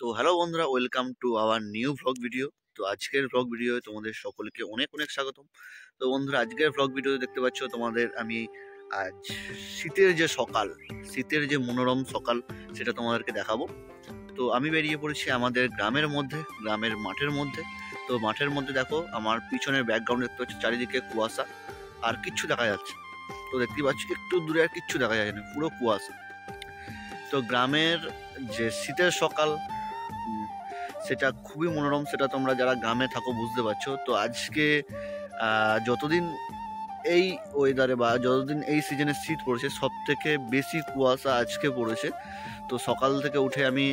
তো হ্যালো বন্ধুরা, welcome to our new vlog video. তো আজকের ভ্লগ ভিডিও তোমাদের সকলকে অনেক অনেক স্বাগতম। তো বন্ধুরা, আজকের ভ্লগ ভিডিও দেখতে পাচ্ছ তোমাদের আমি আজ শীতের যে সকাল, শীতের যে মনোরম সকাল সেটা তোমাদেরকে দেখাবো। তো আমি বেরিয়ে পড়েছি আমাদের গ্রামের মধ্যে, গ্রামের মাঠের মধ্যে। তো মাঠের মধ্যে দেখো আমার পিছনের ব্যাকগ্রাউন্ড দেখতে পাচ্ছ, চারিদিকে কুয়াশা আর কিচ্ছু দেখা যাচ্ছে। তো দেখতে পাচ্ছি একটু দূরে আর কিচ্ছু দেখা যায় না, পুরো কুয়াশা। তো গ্রামের যে শীতের সকাল সেটা খুবই মনোরম, সেটা তোমরা যারা গ্রামে থাকো বুঝতে পারছো। তো আজকে যতদিন এই ওয়েদারে বা যতদিন এই সিজনে শীত পড়েছে সব থেকে বেশি কুয়াশা আজকে পড়েছে। তো সকাল থেকে উঠে আমি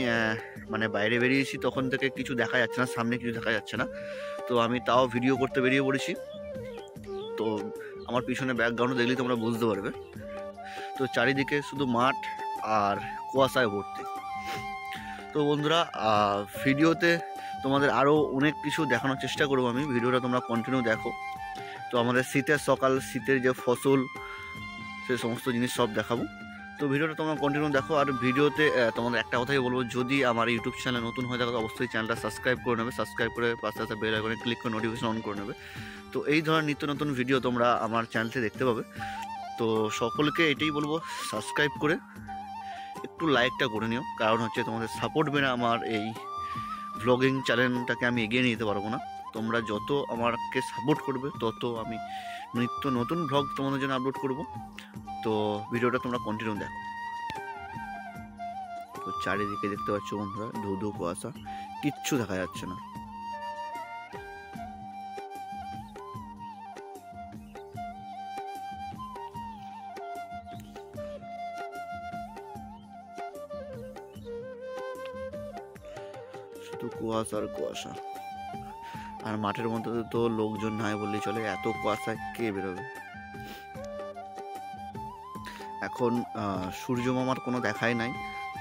মানে বাইরে বেরিয়েছি, তখন থেকে কিছু দেখা যাচ্ছে না, সামনে কিছু দেখা যাচ্ছে না। তো আমি তাও ভিডিও করতে বেরিয়ে পড়েছি। তো আমার পিছনে ব্যাকগ্রাউন্ড দেখলেই তোমরা বুঝতে পারবে। তো চারিদিকে শুধু মাঠ আর কুয়াশায় ভর্তি। তো বন্ধুরা, ভিডিওতে তোমাদের আরও অনেক কিছু দেখানোর চেষ্টা করবো আমি, ভিডিওটা তোমরা কন্টিনিউ দেখো। তো আমাদের শীতের সকাল, শীতের যে ফসল, সে সমস্ত জিনিস সব দেখাবো। তো ভিডিওটা তোমরা কন্টিনিউ দেখো। আর ভিডিওতে তোমাদের একটা কথাই বলবো, যদি আমার ইউটিউব চ্যানেল নতুন হয়ে থাকে অবশ্যই চ্যানেলটা সাবস্ক্রাইব করে নেবে, সাবস্ক্রাইব করে পাশে আসা বেল আইকনে ক্লিক করে নোটিফিকেশন অন করে নেবে। তো এই ধরনের নিত্য নতুন ভিডিও তোমরা আমার চ্যানেলে দেখতে পাবে। তো সকলকে এটাই বলবো, সাবস্ক্রাইব করে একটু লাইকটা করে নিও, কারণ হচ্ছে তোমাদের সাপোর্ট বিনা আমার এই ভ্লগিং চ্যানেলটাকে আমি এগিয়ে নিতে পারবো না। তোমরা যত আমাকে সাপোর্ট করবে তত আমি নিত্য নতুন ভ্লগ তোমাদের জন্য আপলোড করব। তো ভিডিওটা তোমরা কন্টিনিউ দেখো। তো চারিদিকে দেখতে পাচ্ছ বন্ধুরা, ধু ধু কুয়াশা, কিচ্ছু দেখা যাচ্ছে না। শুধু কুয়াশা আর কুয়াশা। আর মাঠের মধ্যে তো লোকজন নাই বললেই চলে, এত কুয়াশায় কে বেরোবে। এখন সূর্য মামার কোনো দেখাই নাই।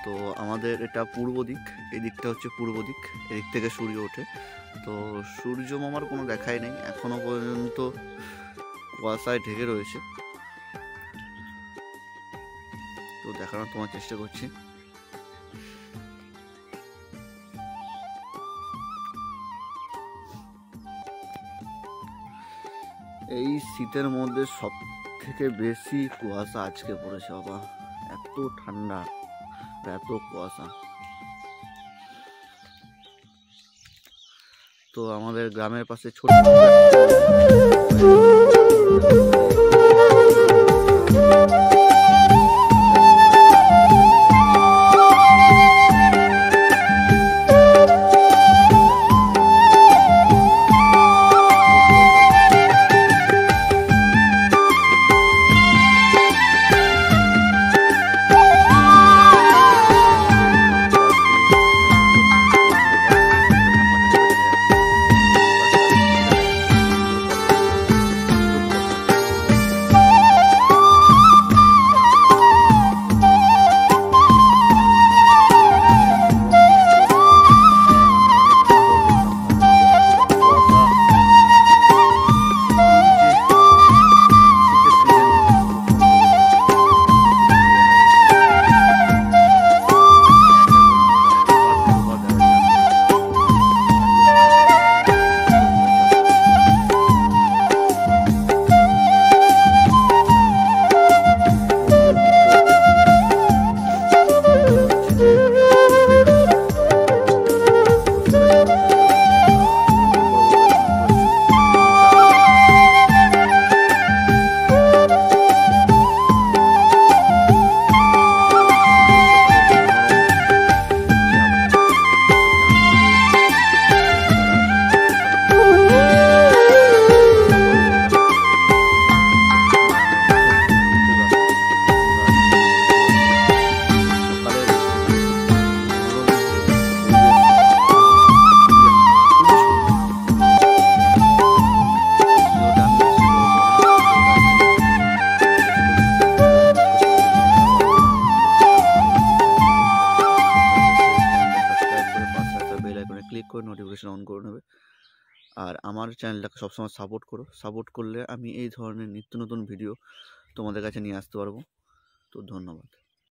তো আমাদের এটা পূর্ব দিক, এই দিকটা হচ্ছে পূর্ব দিক, এদিক থেকে সূর্য ওঠে। তো সূর্য মামার কোনো দেখাই নেই, এখনো পর্যন্ত কুয়াশায় ঢেকে রয়েছে। তো দেখানোর তোমার চেষ্টা করছি। এই শীতের মধ্যে সব থেকে বেশি কুয়াশা আজকে পড়েছে বাবা, এত ঠান্ডা, এত কুয়াশা। তো আমাদের গ্রামের পাশে ছোট ক্লিক করে নোটিফিকেশন অন করে নেবে। আর আমার চ্যানেলটাকে সবসময় সাপোর্ট করো, সাপোর্ট করলে আমি এই ধরনের নিত্য নতুন ভিডিও তোমাদের কাছে নিয়ে আসতে পারবো। তো ধন্যবাদ।